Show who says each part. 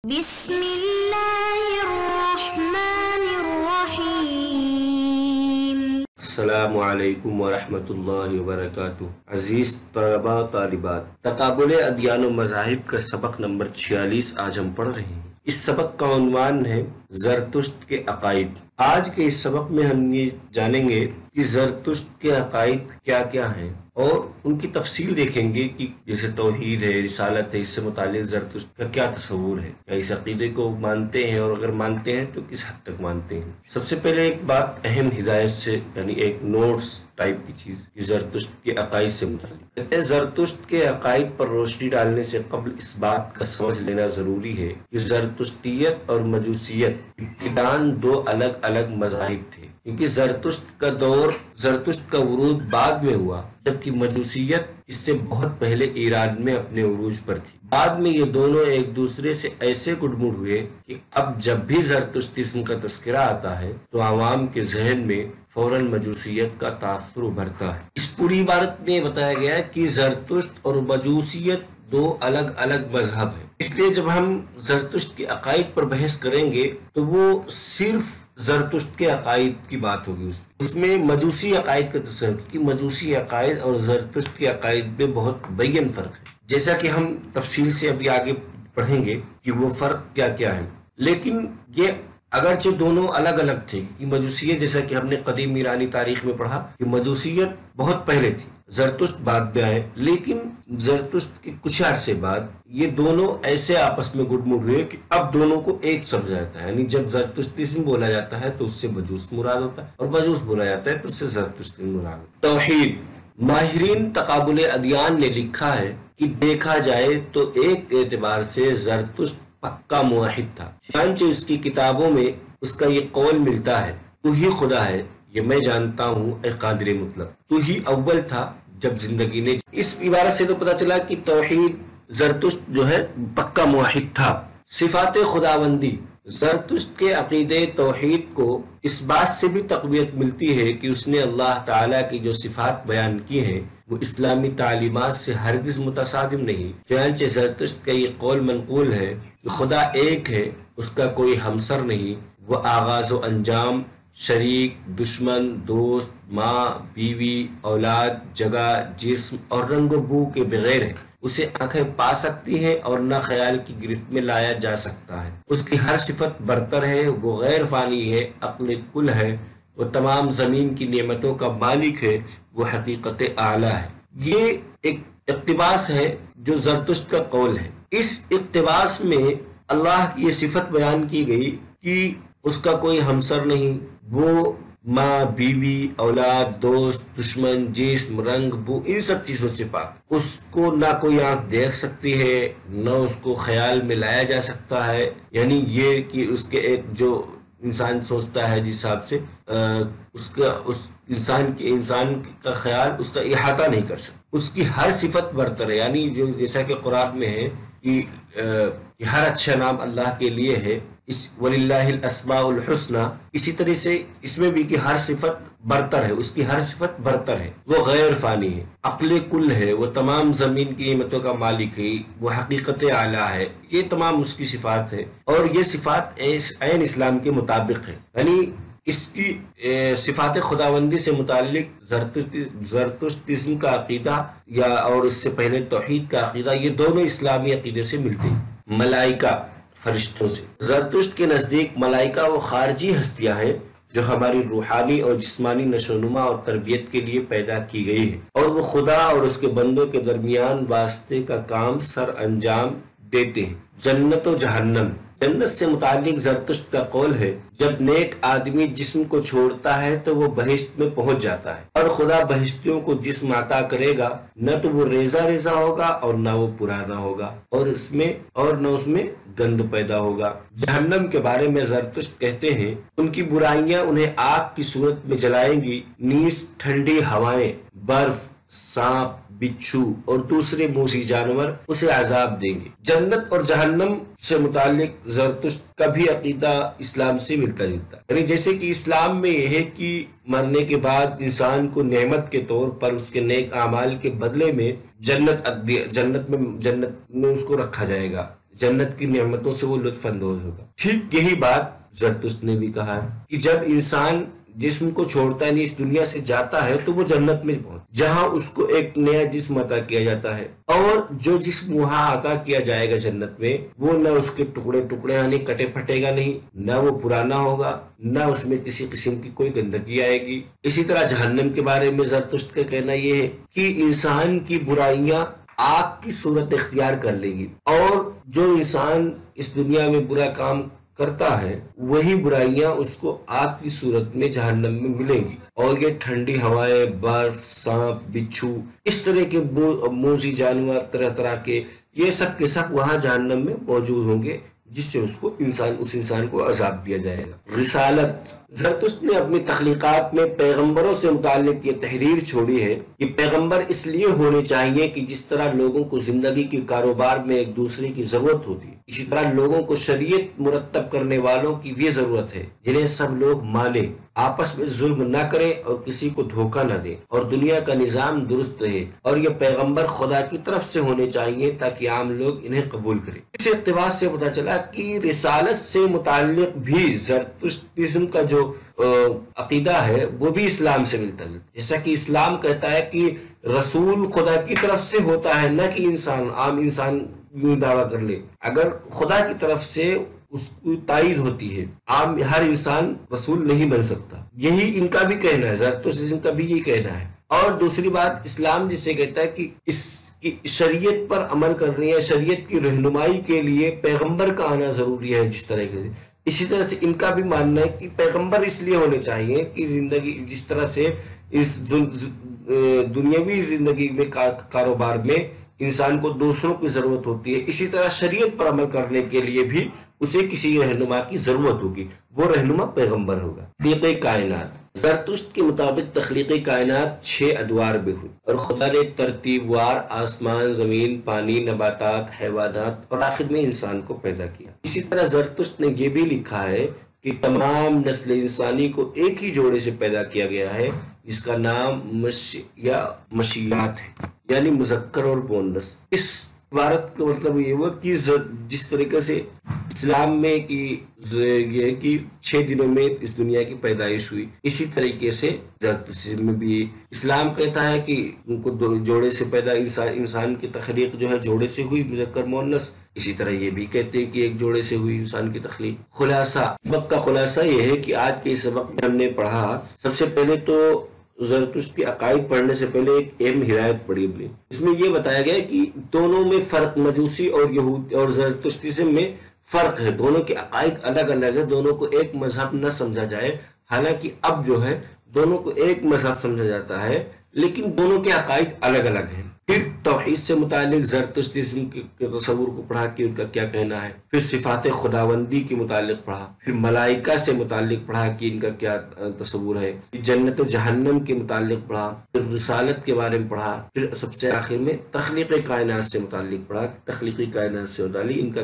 Speaker 1: بسم اللہ الرحمن الرحیم۔
Speaker 2: السلام علیکم ورحمۃ اللہ وبرکاتہ۔ عزیز طلباء طالبات، تقابل ادیان و مذاہب کا سبق نمبر 46 آج ہم پڑھ رہے ہیں۔ اس سبق کا عنوان ہے زرتشت کے عقائد۔ آج کے اس سبق میں ہم یہ جانیں گے کہ زرتشت کے عقائد کیا کیا ہیں اور ان کی تفصیل دیکھیں گے کہ جیسے توحید ہے، رسالت ہے، اس سے متعلق زرتشت کا کیا تصور ہے، کیا اس عقیدے کو مانتے ہیں اور اگر مانتے ہیں تو کس حد تک مانتے ہیں۔ سب سے پہلے ایک بات اہم ہدایت سے، یعنی ایک نوٹس ٹائپ کی چیز کہ زرتشت کے عقائد سے متعلق زرتشت کے عقائد پر روشنی ڈالنے سے قبل اس بات کا سمجھ لینا ضروری ہے کہ زرتشتیت اور مجوسیت ابتداً دو الگ الگ مذاہب تھے، کیونکہ زرتشت کا ورود بعد میں ہوا، جبکہ مجوسیت اس سے بہت پہلے ایران میں اپنے عروج پر تھی۔ بعد میں یہ دونوں ایک دوسرے سے ایسے گڈمڈ ہوئے کہ اب جب بھی زرتشتیزم کا تذکرہ آتا ہے تو عوام کے ذہن میں فوراً مجوسیت کا تاثر ابھرتا ہے۔ اس پوری عبارت میں یہ بتایا گیا ہے کہ زرتشت اور مجوسیت دو الگ الگ مذہب ہیں، اس لیے جب ہم زرتشت کے عقائد پر بحث کریں گے تو وہ صرف زرتشت کے عقائد کی بات ہوگی، اس میں مجوسی عقائد کا تصور، کہ مجوسی عقائد اور زرتشت کے عقائد میں بہت بیان فرق ہے، جیسا کہ ہم تفصیل سے ابھی آگے پڑھیں گے کہ وہ فرق کیا کیا ہے۔ لیکن یہ اگرچہ دونوں الگ الگ تھے کہ مجوسیت، جیسا کہ ہم نے قدیم ایرانی تاریخ میں پڑھا کہ مجوسیت بہت پہلے تھی، زرتشت بعد میں آئے، لیکن زرتشت کے کچھ عرصے بعد یہ دونوں ایسے آپس میں گڈمڈ ہوئے کہ اب دونوں کو ایک سمجھا جاتا ہے، یعنی جب زرتشتیزم بولا جاتا ہے تو اس سے مجوس مراد ہوتا ہے، اور مجوس بولا جاتا ہے تو اس سے زرتشتیزم مراد ہوتا ہے۔ توحید، ماہرین تقابل ادیان نے لکھا ہے کہ دیکھا جائے تو ایک اعتبار سے زرتشت پکا موحد تھا، چنانچہ اس کی کتابوں میں اس کا یہ قول ملتا ہے، تو ہی خدا ہے، یہ میں جانتا ہوں اے قادر مطلق، تو ہی اول تھا جب زندگی نے۔ اس عبارت سے تو پتہ چلا کہ توحید زرتشت جو ہے پکا موحد تھا۔ صفات خداوندی، زرتشت کے عقیدے توحید کو اس بات سے بھی تقویت ملتی ہے کہ اس نے اللہ تعالیٰ کی جو صفات بیان کی ہیں وہ اسلامی تعلیمات سے ہرگز متصادم نہیں، چنانچہ زرتشت کا یہ قول منقول ہے کہ خدا ایک ہے، اس کا کوئی ہمسر نہیں، وہ آغاز و انجام، شریک، دشمن، دوست، ماں، بیوی، اولاد، جگہ، جسم اور رنگ و بو کے بغیر ہے، اسے آنکھیں پا سکتی ہیں اور نہ خیال کی گرفت میں لایا جا سکتا ہے، اس کی ہر صفت برتر ہے، وہ غیر فانی ہے، عقل کل ہے، وہ تمام زمین کی نعمتوں کا مالک ہے، وہ حقیقت اعلیٰ ہے۔ یہ ایک اقتباس ہے جو زرتشت کا قول ہے۔ اس اقتباس میں اللہ کی یہ صفت بیان کی گئی کہ اس کا کوئی ہمسر نہیں، وہ ماں، بیوی، اولاد، دوست، دشمن، جسم، رنگ، بو، ان سب چیزوں سے پاک، اس کو نہ کوئی آنکھ دیکھ سکتی ہے، نہ اس کو خیال میں لایا جا سکتا ہے، یعنی یہ کہ اس کے ایک جو انسان سوچتا ہے جس حساب سے اس انسان کا خیال اس کا احاطہ نہیں کر سکتا، اس کی ہر صفت برتر ہے، یعنی جو جیسا کہ قرآن میں ہے کہ ہر اچھا نام اللہ کے لیے ہے، اس وَلِلَّهِ الْأَسْمَاءُ الْحُسْنَى، اسی طرح سے اس میں بھی کہ ہر صفت برتر ہے، اس کی ہر صفت برتر ہے، وہ غیر فانی ہے، عقل کل ہے، وہ تمام زمین کی نعمتوں کا مالک ہے، وہ حقیقت اعلیٰ ہے، یہ تمام اس کی صفات ہے، اور یہ صفات عین اسلام کے مطابق ہے، یعنی اس کی صفات خداوندی سے متعلق زرتشتیزم کا عقیدہ اور اس سے پہلے توحید کا عقیدہ، یہ دونوں اسلامی عقیدے سے ملتے ہیں۔ ملائکہ، فرشتوں سے، زرتشت کے نزدیک ملائکہ وہ خارجی ہستیاں ہیں جو ہماری روحانی اور جسمانی نشو و نما اور تربیت کے لیے پیدا کی گئی ہے، اور وہ خدا اور اس کے بندوں کے درمیان واسطے کا کام سر انجام دیتے ہیں۔ جنت و جہنم، جنت سے متعلق زرتشت کا قول ہے جب نیک آدمی جسم کو چھوڑتا ہے تو وہ بہشت میں پہنچ جاتا ہے، اور خدا بہشتیوں کو جسم عطا کرے گا، نہ تو وہ ریزہ ریزہ ہوگا اور نہ وہ پرانا ہوگا، اور نہ اس میں گند پیدا ہوگا۔ جہنم کے بارے میں زرتشت کہتے ہیں ان کی برائیاں انہیں آگ کی صورت میں جلائیں گی، نیز ٹھنڈی ہوائیں، برف، سانپ، بچھو اور دوسرے موذی جانور اسے عذاب دیں گے۔ جنت اور جہنم سے متعلق زرتشت کا بھی عقیدہ اسلام سے ملتا جلتا ہے، یعنی جیسے کہ اسلام میں یہ ہے کہ مرنے کے بعد انسان کو نعمت کے طور پر اس کے نیک اعمال کے بدلے میں جنت میں اس کو رکھا جائے گا، جنت کی نعمتوں سے وہ لطف اندوز ہوگا۔ ٹھیک یہی بات زرتشت نے بھی کہا ہے کہ جب انسان جسم کو چھوڑتا ہے، اس دنیا سے جاتا ہے، تو وہ جنت میں پہنچ، جہاں اس کو ایک نیا جسم عطا کیا جاتا ہے، اور جو جسم وہاں عطا کیا جائے گا جنت میں، وہ نہ اس کے ٹکڑے ٹکڑے یعنی کٹے پھٹے گا نہیں، نہ وہ پرانا ہوگا، نہ اس میں کسی قسم کی کوئی گندگی آئے گی۔ اسی طرح جہنم کے بارے میں زرتشت کا کہنا یہ ہے کہ انسان کی برائیاں آگ کی صورت اختیار کر لیں گی، اور جو انسان اس دنیا میں برا کام کرتا ہے وہی برائیاں اس کو آگ کی صورت میں جہنم میں ملیں گی، اور یہ ٹھنڈی ہوائیں، برف، سانپ، بچھو، اس طرح کے موذی جانور طرح طرح کے، یہ سب کے سب وہاں جہنم میں موجود ہوں گے، جس سے اس انسان کو عذاب دیا جائے گا۔ رسالت، زرتشت نے اپنی تخلیقات میں پیغمبروں سے متعلق یہ تحریر چھوڑی ہے کہ پیغمبر اس لیے ہونے چاہیے کہ جس طرح لوگوں کو زندگی کے کاروبار میں ایک دوسرے کی ضرورت ہوتی ہے، اسی طرح لوگوں کو شریعت مرتب کرنے والوں کی بھی ضرورت ہے، جنہیں سب لوگ مانیں، آپس میں ظلم نہ کریں اور کسی کو دھوکہ نہ دیں، اور دنیا کا نظام درست رہے، اور یہ پیغمبر خدا کی طرف سے ہونے چاہیے تاکہ عام لوگ انہیں قبول کریں۔ اس اقتباس سے پتہ چلا کہ رسالت سے متعلق بھی زرتشتیزم کا جو عقیدہ ہے وہ بھی اسلام سے ملتا ہے، جیسا کہ اسلام کہتا ہے کہ رسول خدا کی طرف سے ہوتا ہے، نہ کہ عام انسان یوں دعویٰ کر لے۔ اگر خدا کی طرف سے اس کی تائید ہوتی ہے، عام ہر انسان رسول نہیں بن سکتا، یہی ان کا بھی کہنا ہے، زرتشتیزم کا بھی یہی کہنا ہے۔ اور دوسری بات، اسلام جسے کہتا ہے کہ اس کی شریعت پر عمل کرنے یا شریعت کی رہنمائی کے لیے پیغمبر کا آنا ضروری ہے، جس طرح کے، اسی طرح سے ان کا بھی ماننا ہے کہ پیغمبر اس لیے ہونے چاہیے کہ زندگی جس طرح سے اس دنیاوی زندگی میں کاروبار میں انسان کو دوسروں کی ضرورت ہوتی ہے، اسی طرح شریعت پر عمل کرنے کے لیے بھی اسے کسی رہنما کی ضرورت ہوگی، وہ رہنما پیغمبر ہوگا۔ تخلیق کائنات، زرتشت کے مطابق تخلیق کائنات 6 ادوار میں ہوئی، اور خدا نے ترتیب وار آسمان، زمین، پانی، نباتات، حیوانات اور آخر میں انسان کو پیدا کیا۔ اسی طرح زرتشت نے یہ بھی لکھا ہے کہ تمام نسل انسانی کو ایک ہی جوڑے سے پیدا کیا گیا ہے، جس کا نام مشیات ہے، یعنی مذکر اور مؤنث۔ اس عبارت کا مطلب یہ ہوا کہ جس طریقے سے اسلام میں یہ کہ 6 دنوں میں اس دنیا کی پیدائش ہوئی، اسی طریقے سے زرتشت میں بھی اسلام کہتا ہے کہ ان کو جوڑے سے پیدا، انسان کی تخلیق جو ہے جوڑے سے ہوئی، مذکر مؤنث، اسی طرح یہ بھی کہتے ہیں کہ ایک جوڑے سے ہوئی انسان کی تخلیق۔ خلاصہ، سبق کا خلاصہ یہ ہے کہ آج کے اس سبق میں ہم نے پڑھا، سب سے پہلے تو زرتشت کے عقائد پڑھنے سے پہلے ایک اہم ہدایت پڑھی ہم نے، اس میں یہ بتایا گیا کہ دونوں میں فرق، مجوسی اور زرتشتیزم میں فرق ہے، دونوں کے عقائد الگ الگ ہے، دونوں کو ایک مذہب نہ سمجھا جائے، حالانکہ اب جو ہے دونوں کو ایک مذہب سمجھا جاتا ہے، لیکن دونوں کے عقائد الگ الگ ہیں۔ پھر توحید سے متعلق زرتشتیزم کے تصور کو پڑھا کہ ان کا کیا کہنا ہے، پھر صفات خداوندی کے متعلق پڑھا، پھر ملائکہ سے متعلق پڑھا کہ ان کا کیا تصور ہے، پھر جنت و جہنم کے متعلق پڑھا، پھر رسالت کے بارے میں پڑھا، پھر سب سے آخر میں تخلیق کائنات سے متعلق پڑھا کہ تخلیقی کائنات سے متعلق ان کا